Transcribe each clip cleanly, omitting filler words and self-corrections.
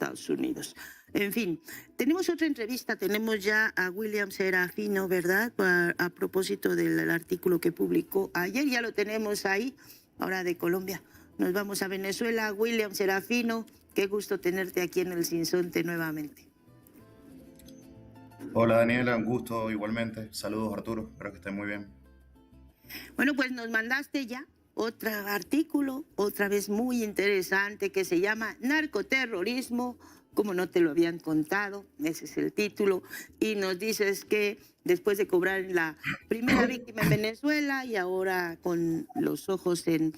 Estados Unidos. En fin, tenemos otra entrevista, tenemos ya a William Serafino, ¿verdad? A propósito del artículo que publicó ayer, ya lo tenemos ahí, ahora de Colombia. Nos vamos a Venezuela. William Serafino, qué gusto tenerte aquí en el Sinsonte nuevamente. Hola Daniela, un gusto igualmente. Saludos Arturo, espero que estén muy bien. Bueno, pues nos mandaste ya otro artículo, otra vez muy interesante, que se llama Narcoterrorismo, como no te lo habían contado, ese es el título, y nos dices que después de cobrar la primera víctima en Venezuela y ahora con los ojos en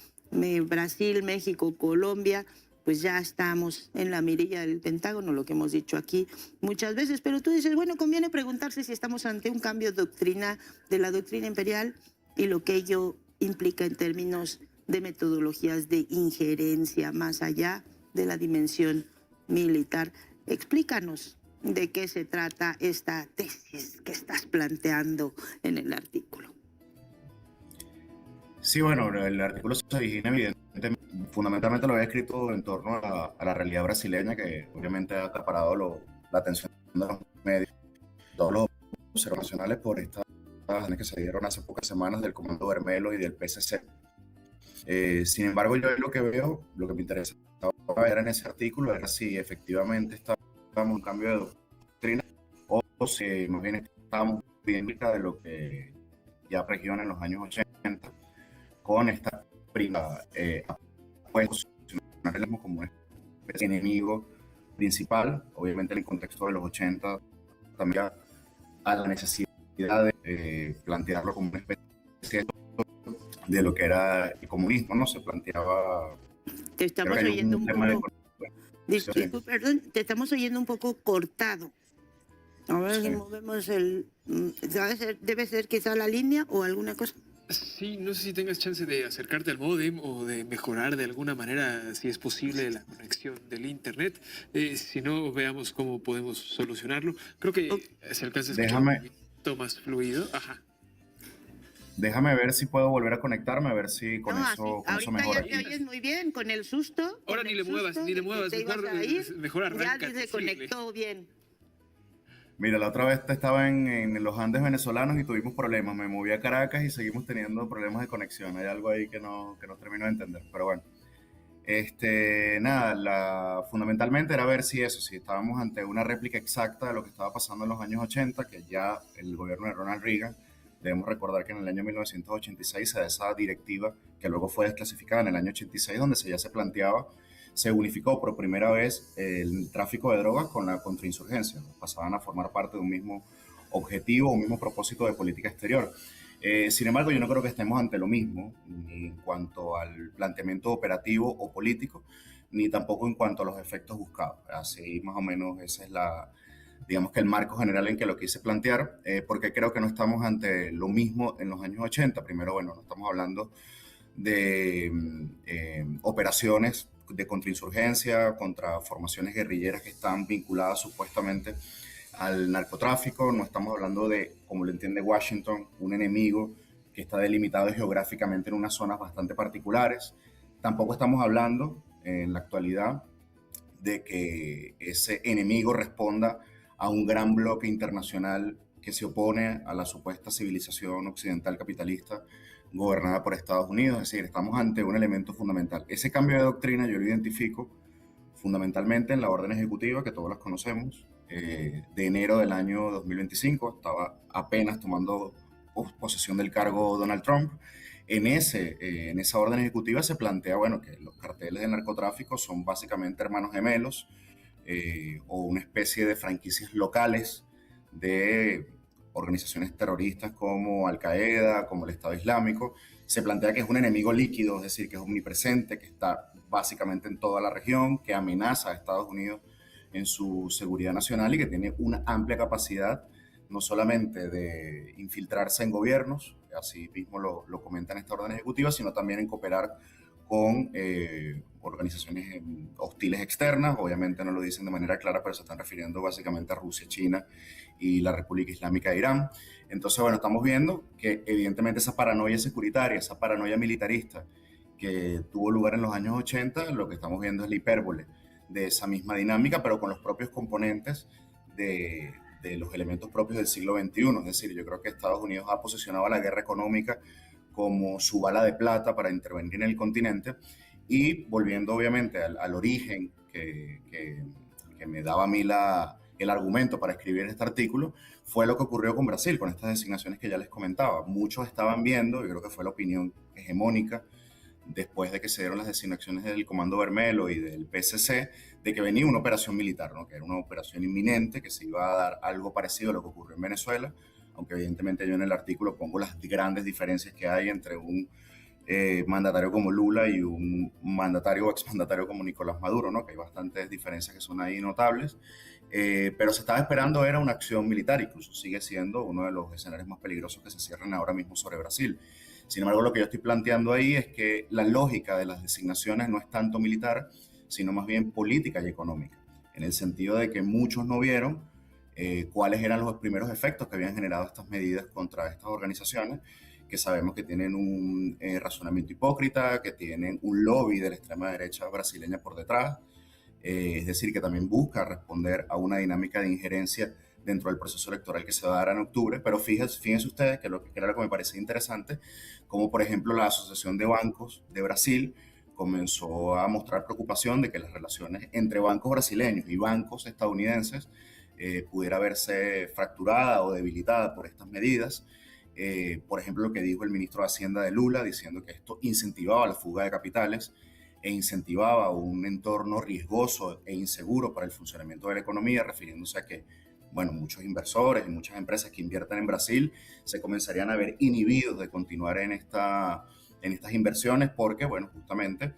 Brasil, México, Colombia, pues ya estamos en la mirilla del Pentágono, lo que hemos dicho aquí muchas veces, pero tú dices, bueno, conviene preguntarse si estamos ante un cambio de la doctrina imperial y lo que ello implica en términos de metodologías de injerencia más allá de la dimensión militar. Explícanos de qué se trata esta tesis que estás planteando en el artículo. Sí, bueno, el artículo se origina evidentemente, fundamentalmente lo había escrito en torno a la realidad brasileña, que obviamente ha acaparado la atención de los medios, todos los observadores nacionales por estas que se dieron hace pocas semanas del Comando Vermelo y del PSC. Sin embargo, yo lo que veo, lo que me interesaba ver en ese artículo era si efectivamente estábamos en un cambio de doctrina o si más bien estábamos bien cerca de lo que ya pregió en los años 80 con esta prima posicionarlo como una especie de enemigo principal, obviamente en el contexto de los 80 también a la necesidad de plantearlo como una especie de lo que era el comunismo, ¿no? Se planteaba... Te estamos oyendo un poco... Perdón, te estamos oyendo un poco cortado. A ver si movemos el... Debe ser quizá la línea o alguna cosa. Sí, no sé si tengas chance de acercarte al módem o de mejorar de alguna manera, si es posible, la conexión del internet. Si no, veamos cómo podemos solucionarlo. Creo que se alcanza a escuchar un poquito más fluido. Ajá. Déjame ver si puedo volver a conectarme, a ver si con eso mejora. Ahorita ya te oyes muy bien, con el susto. Ahora ni le muevas, mejor arranca. Ya se conectó bien. Mira, la otra vez estaba en los Andes venezolanos y tuvimos problemas. Me moví a Caracas y seguimos teniendo problemas de conexión. Hay algo ahí que no termino de entender, pero bueno. Fundamentalmente era ver si estábamos ante una réplica exacta de lo que estaba pasando en los años 80, que ya el gobierno de Ronald Reagan, debemos recordar que en el año 1986 se da esa directiva que luego fue desclasificada en el año 86, donde ya se planteaba, se unificó por primera vez el tráfico de drogas con la contrainsurgencia. Pasaban a formar parte de un mismo objetivo, un mismo propósito de política exterior. Sin embargo, yo no creo que estemos ante lo mismo, ni en cuanto al planteamiento operativo o político, ni tampoco en cuanto a los efectos buscados. Así más o menos esa es digamos que el marco general en que lo quise plantear, porque creo que no estamos ante lo mismo en los años 80. Primero, bueno, no estamos hablando de operaciones de contrainsurgencia contra formaciones guerrilleras que están vinculadas supuestamente al narcotráfico. No estamos hablando de, como lo entiende Washington, un enemigo que está delimitado geográficamente en unas zonas bastante particulares. Tampoco estamos hablando en la actualidad de que ese enemigo responda a un gran bloque internacional que se opone a la supuesta civilización occidental capitalista gobernada por Estados Unidos. Es decir, estamos ante un elemento fundamental. Ese cambio de doctrina yo lo identifico fundamentalmente en la orden ejecutiva, que todos las conocemos, de enero del año 2025. Estaba apenas tomando posesión del cargo Donald Trump. En esa orden ejecutiva se plantea, bueno, que los carteles de narcotráfico son básicamente hermanos gemelos, o una especie de franquicias locales de organizaciones terroristas como Al-Qaeda, como el Estado Islámico. Se plantea que es un enemigo líquido, es decir, que es omnipresente, que está básicamente en toda la región, que amenaza a Estados Unidos en su seguridad nacional y que tiene una amplia capacidad no solamente de infiltrarse en gobiernos, así mismo lo comenta en esta orden ejecutiva, sino también en cooperar con organizaciones hostiles externas. Obviamente no lo dicen de manera clara, pero se están refiriendo básicamente a Rusia, China y la República Islámica de Irán. Entonces, bueno, estamos viendo que evidentemente esa paranoia securitaria, esa paranoia militarista que tuvo lugar en los años 80, lo que estamos viendo es la hipérbole de esa misma dinámica, pero con los propios componentes de los elementos propios del siglo XXI. Es decir, yo creo que Estados Unidos ha posicionado a la guerra económica como su bala de plata para intervenir en el continente, y volviendo obviamente al origen que me daba a mí el argumento para escribir este artículo, fue lo que ocurrió con Brasil, con estas designaciones que ya les comentaba. Muchos estaban viendo, yo creo que fue la opinión hegemónica, después de que se dieron las designaciones del Comando Vermelo y del PSC, de que venía una operación militar, ¿no? Que era una operación inminente, que se iba a dar algo parecido a lo que ocurrió en Venezuela, aunque evidentemente yo en el artículo pongo las grandes diferencias que hay entre un mandatario como Lula y un mandatario o exmandatario como Nicolás Maduro, ¿no? Que hay bastantes diferencias que son ahí notables, pero se estaba esperando era una acción militar, incluso sigue siendo uno de los escenarios más peligrosos que se cierran ahora mismo sobre Brasil. Sin embargo, lo que yo estoy planteando ahí es que la lógica de las designaciones no es tanto militar, sino más bien política y económica, en el sentido de que muchos no vieron cuáles eran los primeros efectos que habían generado estas medidas contra estas organizaciones, que sabemos que tienen un razonamiento hipócrita, que tienen un lobby de la extrema derecha brasileña por detrás, es decir, que también busca responder a una dinámica de injerencia dentro del proceso electoral que se va a dar en octubre. Pero fíjense ustedes que era lo que me parecía interesante, como por ejemplo la Asociación de Bancos de Brasil comenzó a mostrar preocupación de que las relaciones entre bancos brasileños y bancos estadounidenses pudiera verse fracturada o debilitada por estas medidas. Por ejemplo, lo que dijo el ministro de Hacienda de Lula, diciendo que esto incentivaba la fuga de capitales e incentivaba un entorno riesgoso e inseguro para el funcionamiento de la economía, refiriéndose a que, bueno, muchos inversores y muchas empresas que invierten en Brasil se comenzarían a ver inhibidos de continuar en estas inversiones porque, bueno, justamente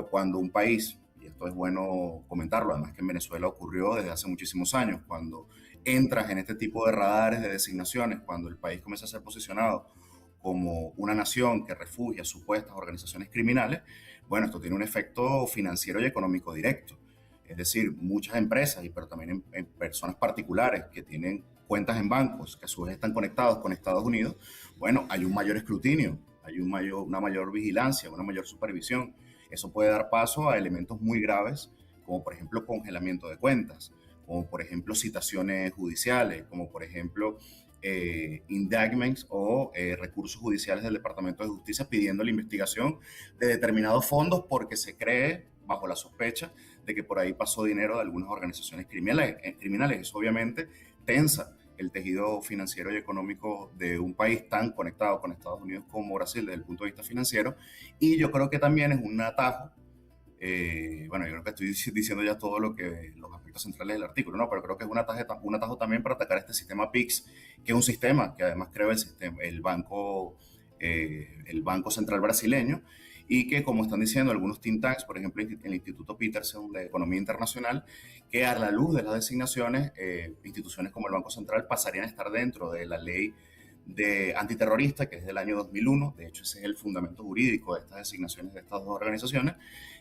cuando un país, y esto es bueno comentarlo, además que en Venezuela ocurrió desde hace muchísimos años, cuando entras en este tipo de radares de designaciones, cuando el país comienza a ser posicionado como una nación que refugia supuestas organizaciones criminales, bueno, esto tiene un efecto financiero y económico directo. Es decir, muchas empresas, pero también en personas particulares que tienen cuentas en bancos, que a su vez están conectados con Estados Unidos, bueno, hay un mayor escrutinio, hay una mayor vigilancia, una mayor supervisión. Eso puede dar paso a elementos muy graves, como por ejemplo congelamiento de cuentas, como por ejemplo citaciones judiciales, como por ejemplo indictments o recursos judiciales del Departamento de Justicia pidiendo la investigación de determinados fondos porque se cree, bajo la sospecha, de que por ahí pasó dinero de algunas organizaciones criminales. Eso obviamente tensa el tejido financiero y económico de un país tan conectado con Estados Unidos como Brasil desde el punto de vista financiero, y yo creo que también es un atajo. Bueno, yo creo que estoy diciendo ya todo los aspectos centrales del artículo, ¿no? Pero creo que es un atajo también para atacar este sistema PIX, que es un sistema que además creó el Banco Central brasileño, y que, como están diciendo algunos think tanks, por ejemplo, el Instituto Peterson de Economía Internacional, que a la luz de las designaciones, instituciones como el Banco Central pasarían a estar dentro de la ley antiterrorista, que es del año 2001. De hecho, ese es el fundamento jurídico de estas designaciones de estas dos organizaciones.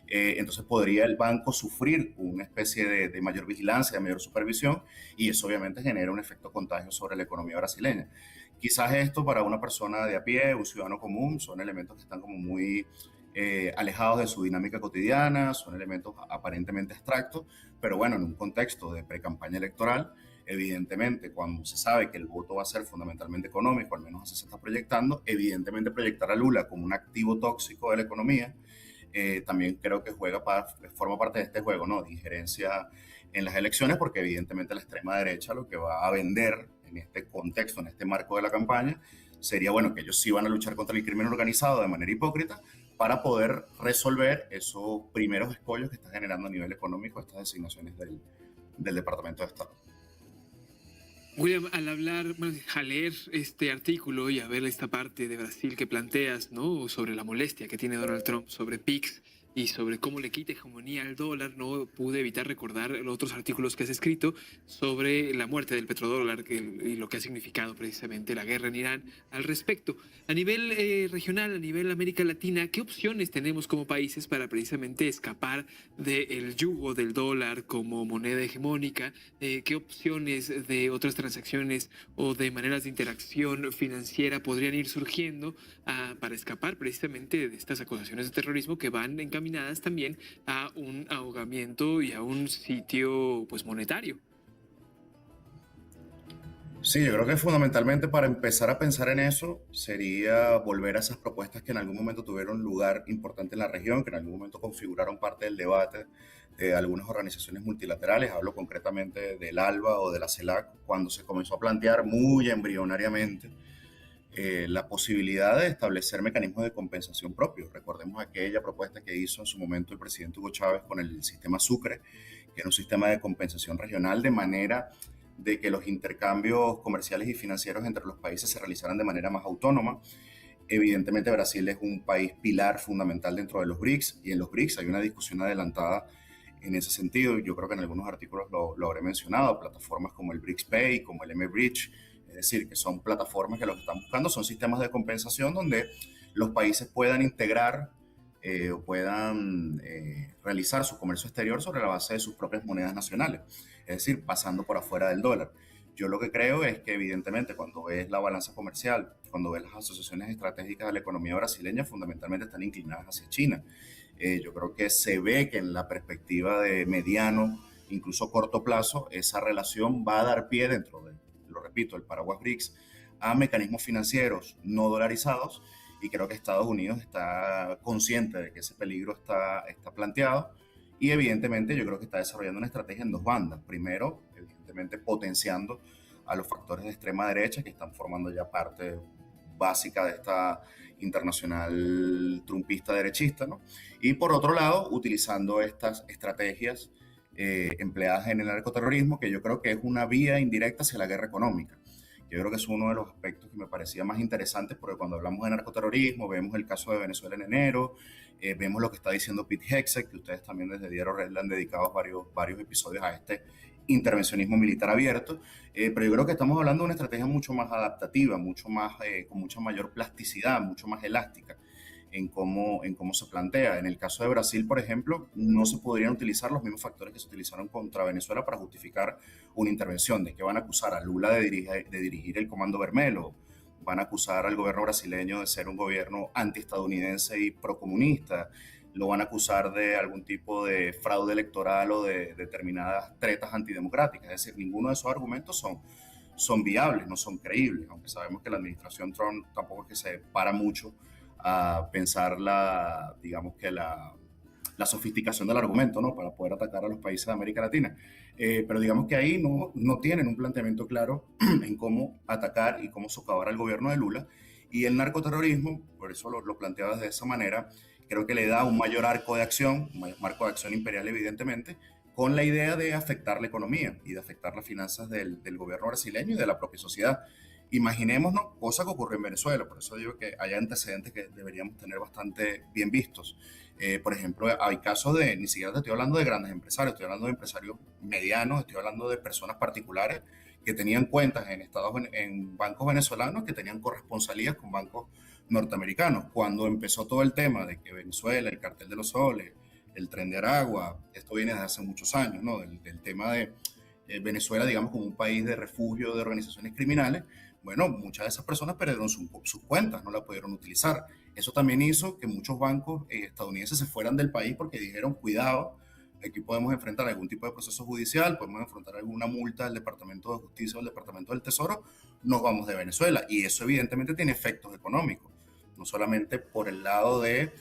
Entonces podría el banco sufrir una especie de mayor vigilancia, de mayor supervisión, y eso obviamente genera un efecto contagio sobre la economía brasileña. Quizás esto para una persona de a pie, un ciudadano común, son elementos que están como muy alejados de su dinámica cotidiana, son elementos aparentemente abstractos, pero bueno, en un contexto de pre-campaña electoral, evidentemente, cuando se sabe que el voto va a ser fundamentalmente económico, al menos así se está proyectando, evidentemente proyectar a Lula como un activo tóxico de la economía, también creo que forma parte de este juego, ¿no? De injerencia en las elecciones, porque evidentemente la extrema derecha lo que va a vender en este contexto, en este marco de la campaña, sería, bueno, que ellos sí van a luchar contra el crimen organizado de manera hipócrita para poder resolver esos primeros escollos que está generando a nivel económico estas designaciones del Departamento de Estado. William, al leer este artículo y a ver esta parte de Brasil que planteas, ¿no? Sobre la molestia que tiene Donald Trump sobre PIX y sobre cómo le quita hegemonía al dólar, no pude evitar recordar los otros artículos que has escrito sobre la muerte del petrodólar y lo que ha significado precisamente la guerra en Irán al respecto. A nivel regional, a nivel América Latina, ¿qué opciones tenemos como países para precisamente escapar del yugo del dólar como moneda hegemónica? ¿Qué opciones de otras transacciones o de maneras de interacción financiera podrían ir surgiendo para escapar precisamente de estas acusaciones de terrorismo que van encaminadas encaminadas también a un ahogamiento y a un sitio pues monetario. Sí, yo creo que fundamentalmente para empezar a pensar en eso sería volver a esas propuestas que en algún momento tuvieron lugar importante en la región, que en algún momento configuraron parte del debate de algunas organizaciones multilaterales. Hablo concretamente del ALBA o de la CELAC, cuando se comenzó a plantear muy embrionariamente la posibilidad de establecer mecanismos de compensación propios. Recordemos aquella propuesta que hizo en su momento el presidente Hugo Chávez con el sistema Sucre, que era un sistema de compensación regional de manera de que los intercambios comerciales y financieros entre los países se realizaran de manera más autónoma. Evidentemente Brasil es un país pilar fundamental dentro de los BRICS, y en los BRICS hay una discusión adelantada en ese sentido. Yo creo que en algunos artículos lo habré mencionado, plataformas como el BRICS Pay, como el M-Bridge, es decir, que son plataformas que lo que están buscando son sistemas de compensación donde los países puedan integrar o puedan realizar su comercio exterior sobre la base de sus propias monedas nacionales, es decir, pasando por afuera del dólar. Yo lo que creo es que evidentemente cuando ves la balanza comercial, cuando ves las asociaciones estratégicas de la economía brasileña, fundamentalmente están inclinadas hacia China. Yo creo que se ve que en la perspectiva de mediano, incluso corto plazo, esa relación va a dar pie dentro de, lo repito, el paraguas BRICS, a mecanismos financieros no dolarizados, y creo que Estados Unidos está consciente de que ese peligro está planteado, y evidentemente yo creo que está desarrollando una estrategia en dos bandas. Primero, evidentemente potenciando a los factores de extrema derecha que están formando ya parte básica de esta internacional trumpista derechista, ¿no? Y por otro lado, utilizando estas estrategias empleadas en el narcoterrorismo, que yo creo que es una vía indirecta hacia la guerra económica. Yo creo que es uno de los aspectos que me parecía más interesantes, porque cuando hablamos de narcoterrorismo, vemos el caso de Venezuela en enero, vemos lo que está diciendo Pete Hegseth, que ustedes también desde Diario Red le han dedicado varios episodios a este intervencionismo militar abierto, pero yo creo que estamos hablando de una estrategia mucho más adaptativa, mucho más, con mucha mayor plasticidad, mucho más elástica en cómo se plantea. En el caso de Brasil, por ejemplo, no se podrían utilizar los mismos factores que se utilizaron contra Venezuela para justificar una intervención. ¿De que van a acusar a Lula de dirigir el Comando Vermelho? ¿Van a acusar al gobierno brasileño de ser un gobierno antiestadounidense y procomunista? ¿Lo van a acusar de algún tipo de fraude electoral o de determinadas tretas antidemocráticas? Es decir, ninguno de esos argumentos son viables, no son creíbles, aunque sabemos que la administración Trump tampoco es que se para mucho a pensar la sofisticación del argumento, ¿no? Para poder atacar a los países de América Latina. Pero digamos que ahí no tienen un planteamiento claro en cómo atacar y cómo socavar al gobierno de Lula. Y el narcoterrorismo, por eso lo planteaba de esa manera, creo que le da un mayor arco de acción, un mayor marco de acción imperial evidentemente, con la idea de afectar la economía y de afectar las finanzas del gobierno brasileño y de la propia sociedad. Imaginémonos, cosa que ocurrió en Venezuela, por eso digo que hay antecedentes que deberíamos tener bastante bien vistos. Por ejemplo, hay casos de, ni siquiera te estoy hablando de grandes empresarios, estoy hablando de empresarios medianos, estoy hablando de personas particulares que tenían cuentas en bancos venezolanos, que tenían corresponsalías con bancos norteamericanos. Cuando empezó todo el tema de que Venezuela, el cartel de los soles, el tren de Aragua, esto viene desde hace muchos años, ¿no? Del tema de Venezuela, digamos, como un país de refugio de organizaciones criminales. Bueno, muchas de esas personas perdieron sus cuentas, no las pudieron utilizar. Eso también hizo que muchos bancos estadounidenses se fueran del país porque dijeron, cuidado, aquí podemos enfrentar algún tipo de proceso judicial, podemos enfrentar alguna multa del Departamento de Justicia o del Departamento del Tesoro, nos vamos de Venezuela. Y eso evidentemente tiene efectos económicos, no solamente por el lado de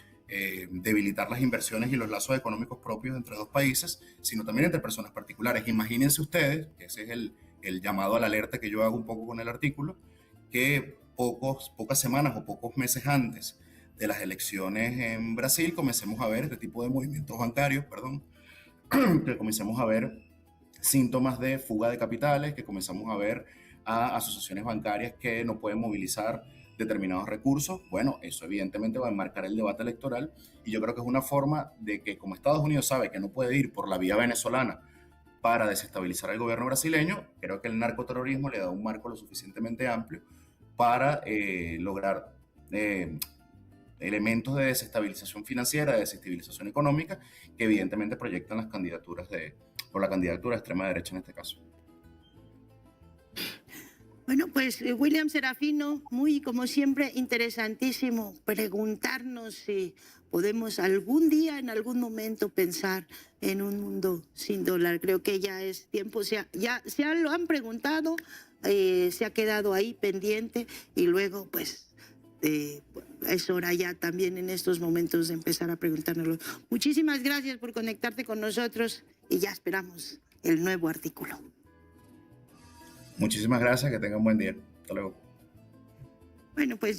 debilitar las inversiones y los lazos económicos propios entre dos países, sino también entre personas particulares. Imagínense ustedes, que ese es el llamado a la alerta que yo hago un poco con el artículo, que pocas semanas o pocos meses antes de las elecciones en Brasil comencemos a ver este tipo de movimientos bancarios, que comencemos a ver síntomas de fuga de capitales, que comenzamos a ver a asociaciones bancarias que no pueden movilizar determinados recursos. Bueno, eso evidentemente va a enmarcar el debate electoral, y yo creo que es una forma de que, como Estados Unidos sabe que no puede ir por la vía venezolana para desestabilizar al gobierno brasileño, creo que el narcoterrorismo le da un marco lo suficientemente amplio para lograr elementos de desestabilización financiera, de desestabilización económica, que evidentemente proyectan las candidaturas por la candidatura de extrema derecha en este caso. Bueno, pues William Serafino, muy como siempre interesantísimo preguntarnos si podemos algún día, en algún momento, pensar en un mundo sin dólar. Creo que ya es tiempo, ya lo han preguntado, se ha quedado ahí pendiente y luego pues es hora ya también en estos momentos de empezar a preguntárnoslo. Muchísimas gracias por conectarte con nosotros y ya esperamos el nuevo artículo. Muchísimas gracias, que tengan un buen día. Hasta luego. Bueno, pues